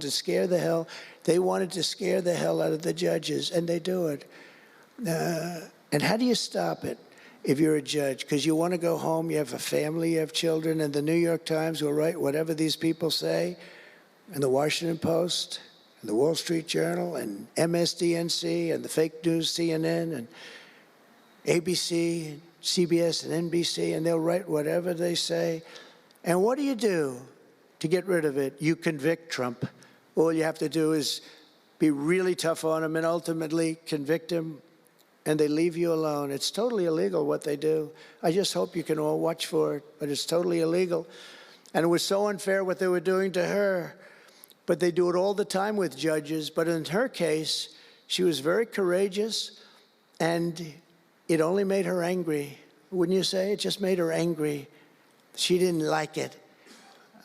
to scare the hell. They wanted to scare the hell out of the judges, and they do it. And how do you stop it if you're a judge? Because you want to go home, you have a family, you have children, and the New York Times will write whatever these people say, and the Washington Post, and the Wall Street Journal, and MSNBC, and the fake news CNN, and ABC, and CBS, and NBC, and they'll write whatever they say. And what do you do to get rid of it? You convict Trump. All you have to do is be really tough on him and ultimately convict him, and they leave you alone. It's totally illegal what they do. I just hope you can all watch for it, but it's totally illegal. And it was so unfair what they were doing to her, but they do it all the time with judges. But in her case, she was very courageous, and it only made her angry. Wouldn't you say? It just made her angry. She didn't like it.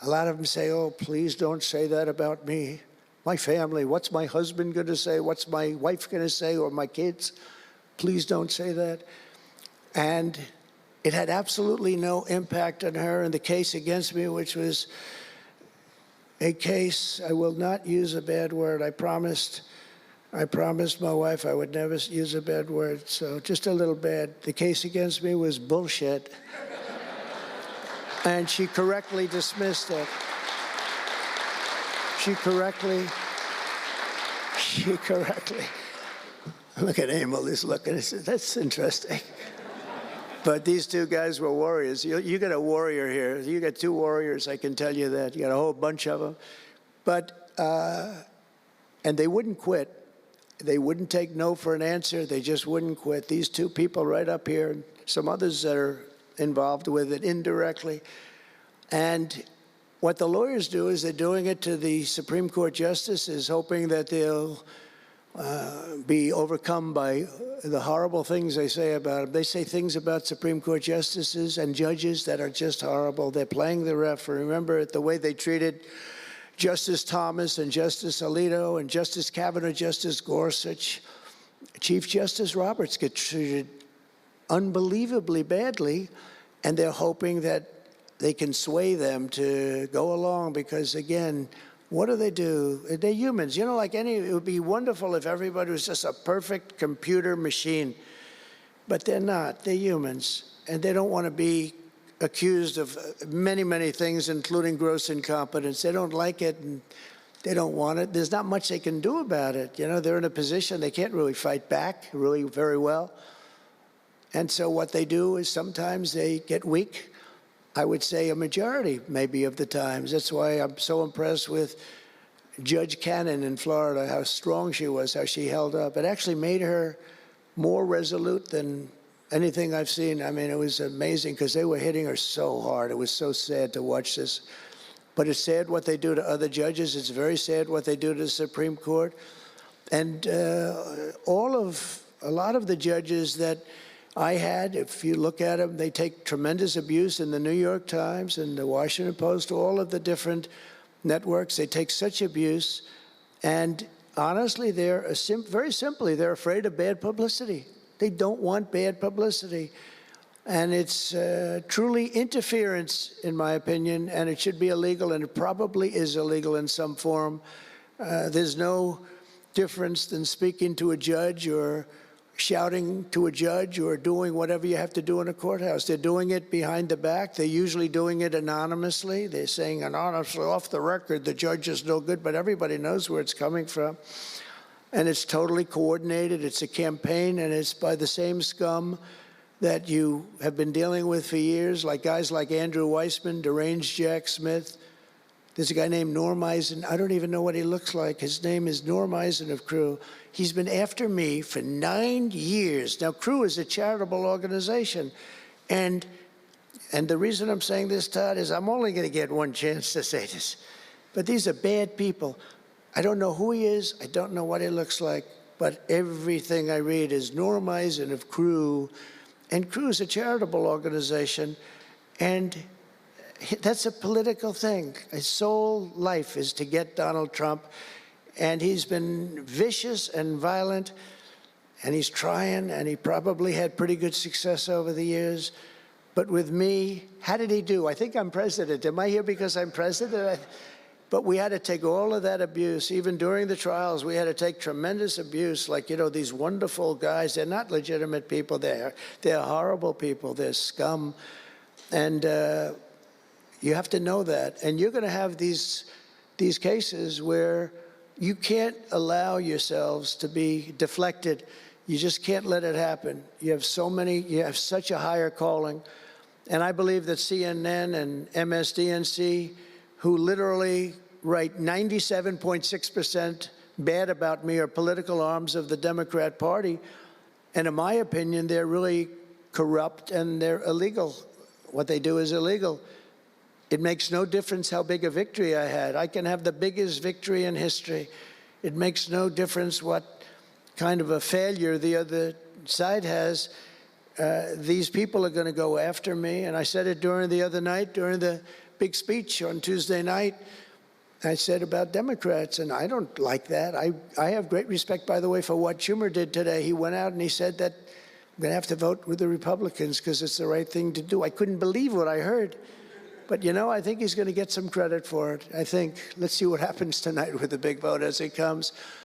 A lot of them say, oh, please don't say that about me. My family, what's my husband going to say? What's my wife going to say, or my kids? Please don't say that. And it had absolutely no impact on her. And the case against me, which was a case, I will not use a bad word. I promised my wife I would never use a bad word, so just a little bad. The case against me was bullshit. And she correctly dismissed it. She correctly. Look at Emil, he's looking, he said, that's interesting. But these two guys were warriors. You got a warrior here. You got two warriors, I can tell you that. You got a whole bunch of them. But, and they wouldn't quit. They wouldn't take no for an answer. They just wouldn't quit. These two people right up here, and some others that are involved with it indirectly. And what the lawyers do is they're doing it to the Supreme Court justices, hoping that they'll be overcome by the horrible things they say about them. They say things about Supreme Court justices and judges that are just horrible. They're playing the ref. Remember the way they treated Justice Thomas and Justice Alito and Justice Kavanaugh, Justice Gorsuch. Chief Justice Roberts get treated unbelievably badly, and they're hoping that they can sway them to go along because, again, what do? They're humans. You know, like it would be wonderful if everybody was just a perfect computer machine, but they're not. They're humans, and they don't want to be accused of many, many things, including gross incompetence. They don't like it, and they don't want it. There's not much they can do about it. You know, they're in a position they can't really fight back really very well. And so what they do is sometimes they get weak. I would say a majority, maybe, of the times. That's why I'm so impressed with Judge Cannon in Florida, how strong she was, how she held up. It actually made her more resolute than anything I've seen. I mean, it was amazing because they were hitting her so hard. It was so sad to watch this. But it's sad what they do to other judges. It's very sad what they do to the Supreme Court. And a lot of the judges that I had, if you look at them, they take tremendous abuse in the New York Times and the Washington Post, all of the different networks. They take such abuse. And honestly, very simply, they're afraid of bad publicity. They don't want bad publicity. And it's truly interference, in my opinion, and it should be illegal, and it probably is illegal in some form. There's no difference than speaking to a judge or shouting to a judge or doing whatever you have to do in a courthouse. They're doing it behind the back. They're usually doing it anonymously. They're saying anonymously, off the record, the judge is no good, but everybody knows where it's coming from. And it's totally coordinated. It's a campaign, and it's by the same scum that you have been dealing with for years, like guys like Andrew Weissman, deranged Jack Smith. There's a guy named Norm Eisen. I don't even know what he looks like. His name is Norm Eisen of Crew. He's been after me for 9 years. Now, Crew is a charitable organization. And the reason I'm saying this, Todd, is I'm only going to get one chance to say this. But these are bad people. I don't know who he is. I don't know what he looks like. But everything I read is Norm Eisen of Crew. And Crew is a charitable organization. And that's a political thing. His sole life is to get Donald Trump. And he's been vicious and violent, and he's trying, and he probably had pretty good success over the years. But with me, how did he do? I think I'm president. Am I here because I'm president? But we had to take all of that abuse, even during the trials, we had to take tremendous abuse, like, these wonderful guys, they're not legitimate people, they're horrible people, they're scum. And you have to know that. And you're going to have these cases where you can't allow yourselves to be deflected. You just can't let it happen. You have such a higher calling. And I believe that CNN and MSNBC, who literally write 97.6% bad about me, are political arms of the Democrat Party. And in my opinion, they're really corrupt and they're illegal. What they do is illegal. It makes no difference how big a victory I had. I can have the biggest victory in history. It makes no difference what kind of a failure the other side has. These people are going to go after me. And I said it during the big speech on Tuesday night. I said about Democrats, and I don't like that. I have great respect, by the way, for what Schumer did today. He went out and he said that I'm going to have to vote with the Republicans because it's the right thing to do. I couldn't believe what I heard. But, I think he's going to get some credit for it. I think. Let's see what happens tonight with the big vote as it comes.